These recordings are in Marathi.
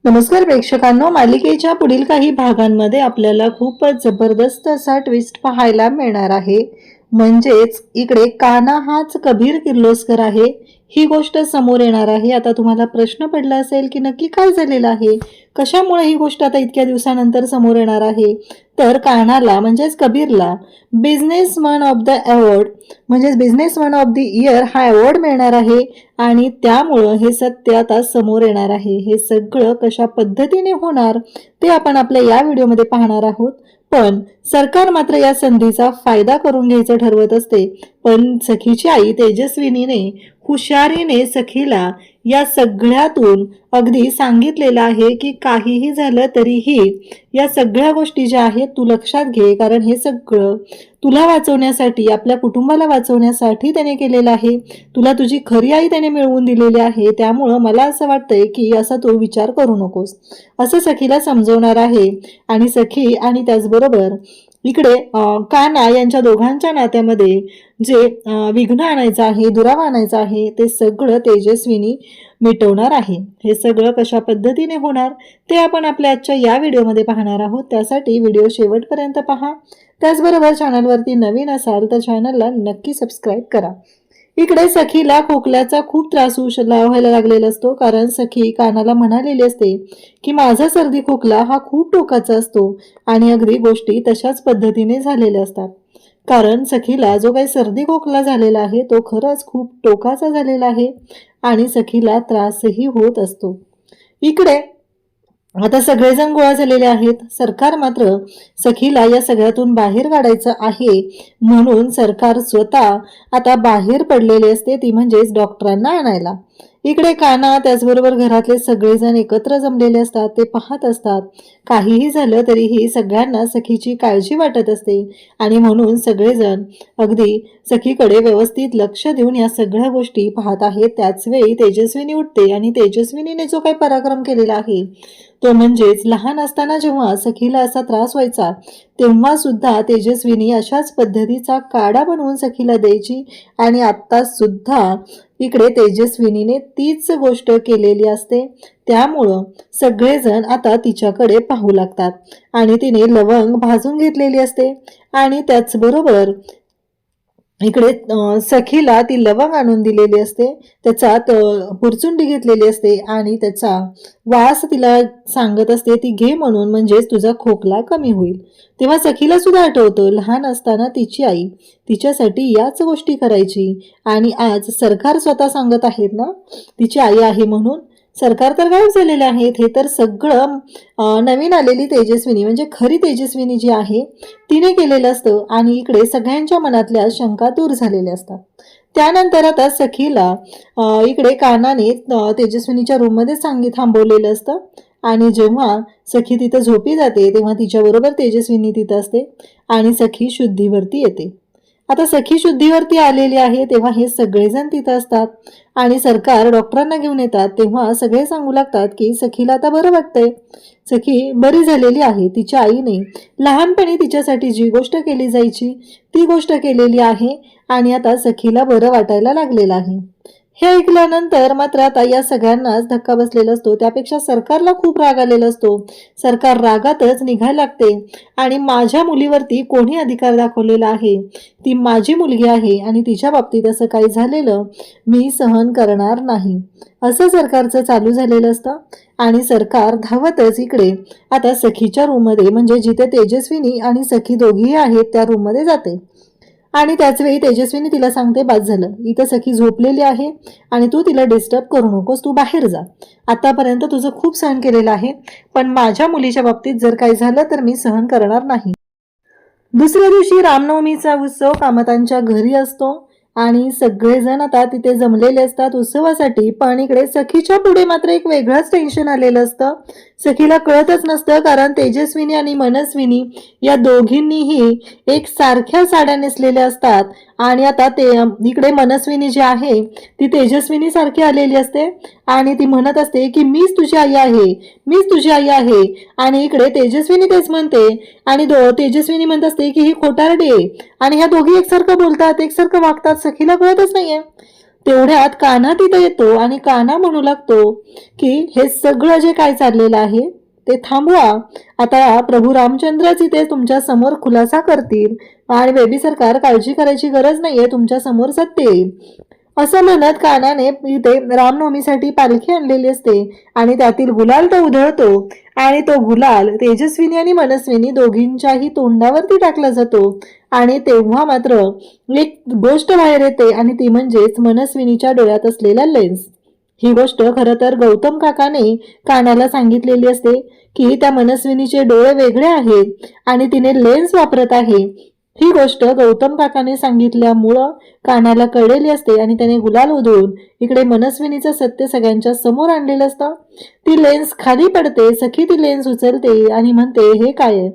नमस्कार प्रेक्षकांनो, मालिकेच्या पुढील काही भागांमध्ये आपल्याला खूपच जबरदस्त असा ट्विस्ट पाहायला मिळणार आहे। म्हणजेच इकडे कान्हा हाच कबीर किर्लोस्कर आहे ही गोष्ट समोर येणार आहे। आता तुम्हाला प्रश्न पडला असेल की नक्की काय झालेलं आहे, कशामुळे ही गोष्ट आता इतक्या दिवसानंतर समोर येणार आहे। तर कान्हाला म्हणजेच कबीरला बिझनेसमन ऑफ द अवॉर्ड म्हणजेच बिझनेसमन ऑफ द इयर हा अवॉर्ड मिळणार आहे आणि त्यामुळे हे सत्य आता समोर येणार आहे। हे सगळं कशा पद्धतीने होणार ते आपण आपल्या या व्हिडिओमध्ये पाहणार आहोत। पण सरकार मात्र या संधीचा फायदा करून घ्यायचं ठरवत असते। पण सखीची आई तेजस्विनीने हुशारीने सखीला या सगळ्यातून अगदी सांगितलेलं आहे की काहीही झालं तरीही या सगळ्या गोष्टी ज्या आहेत तू लक्षात घे, कारण हे सगळं तुला वाचवण्यासाठी, आपल्या कुटुंबाला वाचवण्यासाठी त्याने केलेलं आहे। तुला तुझी खरी आई त्याने मिळवून दिलेली आहे, त्यामुळे मला असं वाटतंय की असा तू विचार करू नकोस, असं सखीला समजवणार आहे। आणि सखी आणि त्याचबरोबर इकडे कान्हा यांच्या दोघांच्या नात्यामध्ये जे विघ्न आणायचं आहे, दुरावा आणायचा आहे, ते सगळं तेजस्विनी मिटवणार आहे। हे सगळं कशा पद्धतीने होणार ते आपण आपल्या आजच्या या व्हिडिओमध्ये पाहणार आहोत। त्यासाठी व्हिडिओ शेवटपर्यंत पहा। त्याचबरोबर चॅनलवरती नवीन असाल तर चॅनलला नक्की सबस्क्राईब करा। इकडे सखीला खोकल्याचा खूप त्रास व्हायला लागलेला असतो, कारण सखी कान्हाला म्हणालेली असते की माझा सर्दी खोकला हा खूप टोकाचा असतो आणि अगदी गोष्टी तशाच पद्धतीने झालेल्या असतात। कारण सखीला जो काही सर्दी खोकला झालेला आहे तो खरंच खूप टोकाचा झालेला आहे आणि सखीला त्रासही होत असतो। इकडे आता सगळेजण गोळा झालेले आहेत। सरकार मात्र सखीला या सगळ्यातून बाहेर काढायचं आहे, म्हणून सरकार स्वतः आता बाहेर पडलेले असते, ती म्हणजेच डॉक्टरांना आणायला। इकडे कान्हा त्याचबरोबर घरातले सगळेजण एकत्र जमलेले असतात, ते पाहत असतात। काहीही झालं तरीही सगळ्यांना सखीची काळजी वाटत असते आणि म्हणून सगळेजण अगदी सखीकडे व्यवस्थित लक्ष देऊन या सगळ्या गोष्टी पाहत आहेत। त्याच वेळी तेजस्विनी उठते आणि तेजस्विनीने जो काही पराक्रम केलेला आहे तो म्हणजेच लहान असताना जेव्हा सखीला असा त्रास व्हायचा तेव्हा सुद्धा तेजस्विनी अशाच पद्धतीचा काढा बनवून सखीला द्यायची आणि आता सुद्धा इकडे तेजस्विनीने तीच गोष्ट केलेली असते। त्यामुळं सगळेजण आता तिच्याकडे पाहू लागतात आणि तिने लवंग भाजून घेतलेली असते आणि त्याचबरोबर इकडे सखीला ती लवंग आणून दिलेली असते, त्याचा पुरचुंडी घेतलेली असते आणि त्याचा वास तिला सांगत असते ती घे म्हणून, म्हणजेच तुझा खोकला कमी होईल। तेव्हा सखीला सुद्धा आठवतं लहान असताना तिची आई तिच्यासाठी याच गोष्टी करायची आणि आज सरकार स्वतः सांगत आहेत ना तिची आई आहे म्हणून। सरकार तर गायब झालेले आहेत, हे तर सगळं नवीन आलेली तेजस्विनी म्हणजे खरी तेजस्विनी जी आहे तिने केलेलं असतं आणि इकडे सगळ्यांच्या मनातल्या शंका दूर झालेल्या असतात। त्यानंतर आता सखीला इकडे कान्हाने तेजस्विनीच्या रूममध्ये थांबवलेलं असतं आणि जेव्हा सखी तिथं झोपी जाते तेव्हा तिच्याबरोबर तेजस्विनी तिथं असते आणि सखी शुद्धीवरती येते। आता सखी शुद्धीवरती आलेली आहे तेव्हा हे सगळेजण तिथं असतात आणि सरकार डॉक्टरांना घेऊन येतात। तेव्हा सगळे सांगू लागतात की सखीला आता बरं वाटतंय, सखी बरी झालेली आहे। तिच्या आईने लहानपणी तिच्यासाठी जी गोष्ट केली जायची ती गोष्ट केलेली आहे आणि आता सखीला बरं वाटायला लागलेलं आहे। हे ऐकल्यानंतर मात्र आता या सगळ्यांनाच धक्का बसलेला असतो, त्यापेक्षा सरकारला खूप राग आलेला असतो। सरकार रागातच निघायला लागते आणि माझ्या मुलीवरती कोणी अधिकार दाखवलेला आहे, ती माझी मुलगी आहे आणि तिच्या बाबतीत असं काही झालेलं मी सहन करणार नाही, असं सरकारचं चालू झालेलं असतं। आणि सरकार धावतच इकडे आता सखीच्या रूममध्ये म्हणजे जिथे तेजस्विनी आणि सखी दोघीही आहेत त्या रूममध्ये जाते आणि त्याच वेळी तेजस्विनी तिला सांगते बास झालं, इथं सखी झोपलेली आहे आणि तू तिला डिस्टर्ब करू नकोस, तू बाहेर जा, आतापर्यंत तुझं खूप सहन केलेलं आहे पण माझ्या मुलीच्या बाबतीत जर काही झालं तर मी सहन करणार नाही। दुसऱ्या दिवशी रामनवमीचा उत्सव कामतांच्या घरी असतो आणि सगळेजण आता तिथे जमलेले असतात उत्सवासाठी। पण इकडे सखीच्या पुढे मात्र एक वेगळंच टेन्शन आलेलं असतं, सखीला कळतच नसतं, कारण तेजस्विनी आणि मनस्विनी या दोघींनीही एक सारख्या साड्या नेसलेल्या असतात आणि आता ते इकडे मनस्विनी जी आहे ती तेजस्विनी सारखी आलेली असते आणि ती म्हणत असते की मीच तुझी आई आहे, मीच तुझी आई आहे आणि इकडे तेजस्विनी तेच म्हणते आणि तेजस्विनी म्हणत असते की ही खोटारडी आहे आणि ह्या दोघी एकसारखं बोलतात, एकसारखं वागतात, सखीला कळतच नाहीये। तेवढ्यात कान्हा तिथे येतो आणि कान्हा म्हणू लागतो की हे सगळं जे काय चाललेलं आहे ते थांबवा. आता प्रभू रामचंद्रच इथे तुमच्या समोर खुलासा करतील आणि बेबी सरकार काळजी करायची गरज नाहीये, तुमच्या समोर सत्य येईल. असं म्हणत कान्हाने इथे रामनवमीसाठी पालखी आणलेली असते आणि त्यातील गुलाल तो उधळतो आणि तो गुलाल तेजस्विनी आणि मनस्विनी दोघींच्याही तोंडावरती टाकला जातो. आणि तेव्हा मात्र एक गोष्ट बाहेर येते आणि ती म्हणजेच मनस्विनीच्या डोळ्यात असलेला लेन्स. ही गोष्ट खरं तर गौतम काकाने कानाला सांगितलेली असते की त्या मनस्विनीचे डोळे वेगळे आहेत आणि तिने लेन्स वापरत आहे. ही गोष्ट गौतम काकाने सांगितल्यामुळं कानाला कळलेली असते आणि त्याने गुलाल उधळून इकडे मनस्विनीचं सत्य सगळ्यांच्या समोर आणलेलं असतं. ती लेन्स खाली पडते. सखी ती लेन्स उचलते आणि म्हणते हे काय आहे.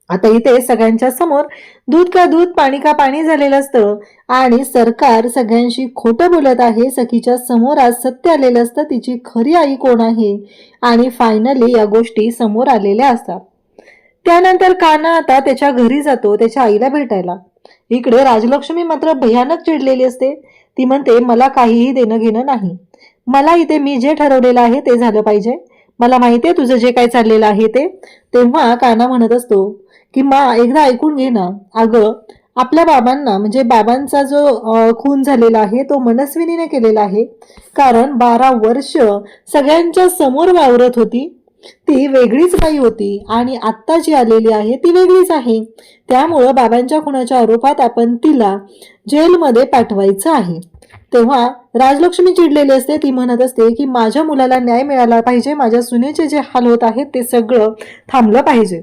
आता इथे सगळ्यांच्या समोर दूध का दूध पाणी का पाणी झालेलं असतं आणि सरकार सगळ्यांशी खोटं बोलत आहे. सखीच्या समोर आज सत्य आलेलं असतं, तिची खरी आई कोण आहे आणि फायनली या गोष्टी समोर आलेल्या असतात. त्यानंतर कान्हा आता त्याच्या घरी जातो त्याच्या आईला भेटायला. इकडे राजलक्ष्मी मात्र भयानक चिडलेली असते. ती म्हणते मला काहीही देणं घेणं नाही, मला इथे मी जे ठरवलेलं आहे ते झालं पाहिजे, मला माहितीये तुझं जे काय चाललेलं आहे ते. तेव्हा कान्हा म्हणत असतो की एकदा ऐकून घे ना, अगं आपल्या बाबांना म्हणजे बाबांचा जो खून झालेला आहे तो मनस्विनीने केलेला आहे. कारण 12 वर्ष सगळ्यांच्या समोर वावरत होती, ती वेगळीच बाई होती आणि आत्ता जी आलेली आहे ती वेगळीच आहे. त्यामुळं बाबांच्या खुनाच्या आरोपात आपण तिला जेलमध्ये पाठवायचं आहे. तेव्हा राजलक्ष्मी चिडलेली असते. ती म्हणत असते की माझ्या मुलाला न्याय मिळाला पाहिजे, माझ्या सुनेचे जे हाल होत आहेत ते सगळं थांबलं पाहिजे.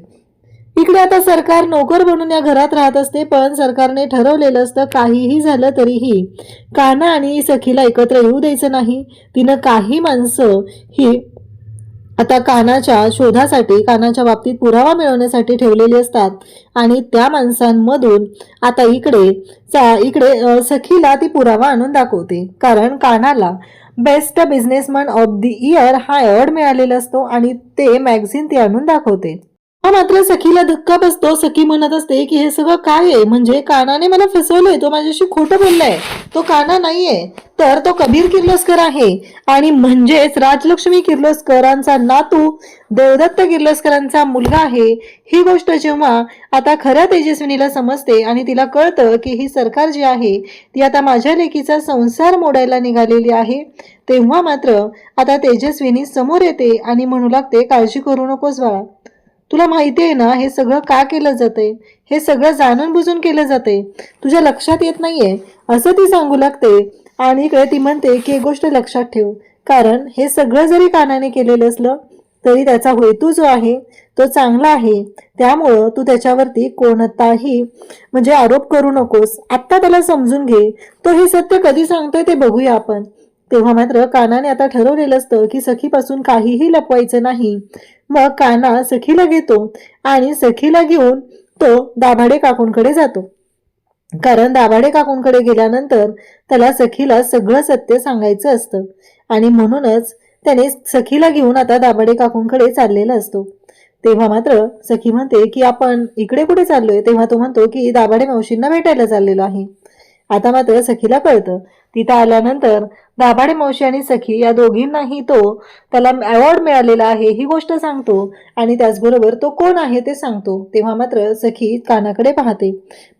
इकडे आता सरकार नोकर बनून या घरात राहत असते, पण सरकारने ठरवलेलं असतं काहीही झालं तरीही कान्हा आणि सखीला एकत्र येऊ द्यायचं नाही. तिनं काही माणसं ही आता कान्हाच्या शोधासाठी कान्हाच्या बाबतीत पुरावा मिळवण्यासाठी ठेवलेली असतात आणि त्या माणसांमधून आता इकडे सखीला ती पुरावा आणून दाखवते. कारण कान्हाला best businessman of the year हा अवॉर्ड मिळालेला असतो आणि ते मॅगझिन ती आणून दाखवते. मात्र सखीला धक्का बसतो. सखी म्हणत असते की हे सगळं काय आहे, म्हणजे कान्हाने मला फसवलंय, तो माझ्याशी खोटं बोललाय, तो कान्हा नाहीये तर तो कबीर किर्लोस्कर आहे आणि म्हणजेच राजलक्ष्मी किर्लोस्करांचा नातू देवदत्त किर्लोस्करांचा मुलगा आहे. ही गोष्ट जेव्हा आता खऱ्या तेजस्विनीला समजते आणि तिला कळतं की ही सरकार जी आहे ती आता माझ्या लेकीचा संसार मोडायला निघालेली आहे, तेव्हा मात्र आता तेजस्विनी समोर येते आणि म्हणू लागते काळजी करू नकोस बाळा, तुला माहिती आहे ना हे सगळं का केलं जातंय, हे सगळं जाणून बुजून केलं जाते, तुझ्या लक्षात येत नाहीये असं ती सांगू लागते. आणि इकडे ती म्हणते की एक गोष्ट लक्षात ठेव, कारण हे सगळं जरी कान्हाने केलेलं असलं तरी त्याचा हेतू जो आहे तो चांगला आहे, त्यामुळं तू त्याच्यावरती कोणताही म्हणजे आरोप करू नकोस, आत्ता त्याला समजून घे, तो हे सत्य कधी सांगतोय ते बघूया आपण. तेव्हा मात्र कान्हाने आता ठरवलेलं असतं की सखीपासून काहीही लपवायचं नाही. मग कान्हा सखीला घेतो आणि सखीला घेऊन तो दाभाडे काकूंकडे जातो. कारण दाभाडे काकूंकडे गेल्यानंतर त्याला सखीला सगळं सत्य सांगायचं असतं आणि म्हणूनच त्याने सखीला घेऊन आता दाभाडे काकूंकडे चाललेला असतो. तेव्हा मात्र सखी म्हणते की आपण इकडे कुठे चाललोय, तेव्हा तो म्हणतो की दाभाडे मावशींना भेटायला चाललेलो आहे. आता मात्र सखीला कळतं. तिथं आल्यानंतर दाभाडे मावशी आणि सखी या दोघींनाही तो त्याला अवॉर्ड मिळालेला आहे ही गोष्ट सांगतो आणि त्याचबरोबर तो कोण आहे ते सांगतो. तेव्हा मात्र सखी कानाकडे पाहते,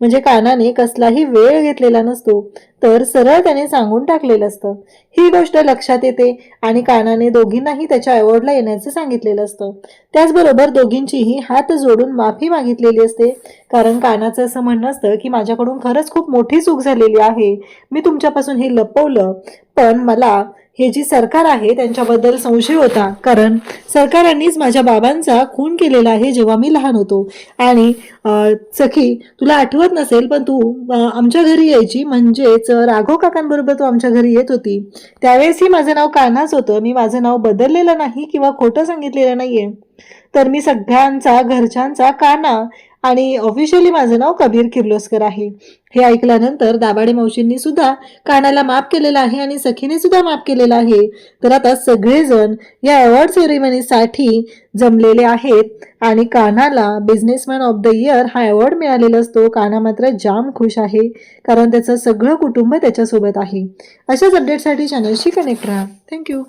म्हणजे कानाने कसलाही वेळ घेतलेला नसतो तर सरळ त्याने सांगून टाकलेलं असतं. ही गोष्ट लक्षात येते आणि कानाने दोघींनाही त्याच्या अवॉर्डला येण्याचं सांगितलेलं असतं. त्याचबरोबर दोघींचीही हात जोडून माफी मागितलेली असते, कारण कानाचं असं म्हणणं असतं की माझ्याकडून खरंच खूप मोठी चूक झालेली आहे, मी तुमच्यापासून हे लपवलं, पण मला हे जी सरकार आहे त्यांच्याबद्दल संशय होता, कारण सरकारांनीच माझ्या बाबांचा खून केलेला आहे जेव्हा मी लहान होतो. आणि सखी तुला आठवत नसेल पण तू आमच्या घरी यायची, म्हणजेच राघव काकांबरोबर तू आमच्या घरी येत होती, त्यावेळेसही माझं नाव कान्हाच होतं, मी माझं नाव बदललेलं नाही किंवा खोटं सांगितलेलं नाहीये, तर मी सगळ्यांचा घरच्यांचा कान्हा आणि ऑफिशियली माझं नाव कबीर किर्लोस्कर आहे. हे ऐकल्यानंतर दाभाडे मावशींनी सुद्धा कानाला माफ केलेलं आहे आणि सखीने सुद्धा माफ केलेलं आहे. तर आता सगळेजण या अवॉर्ड सेरेमनीसाठी जमलेले आहेत आणि कान्हाला बिझनेसमॅन ऑफ द इयर हा अवॉर्ड मिळालेला असतो. कान्हा मात्र जाम खुश आहे कारण त्याचं सगळं कुटुंब त्याच्यासोबत आहे. अशाच अपडेटसाठी चॅनलशी कनेक्ट राहा. थँक्यू.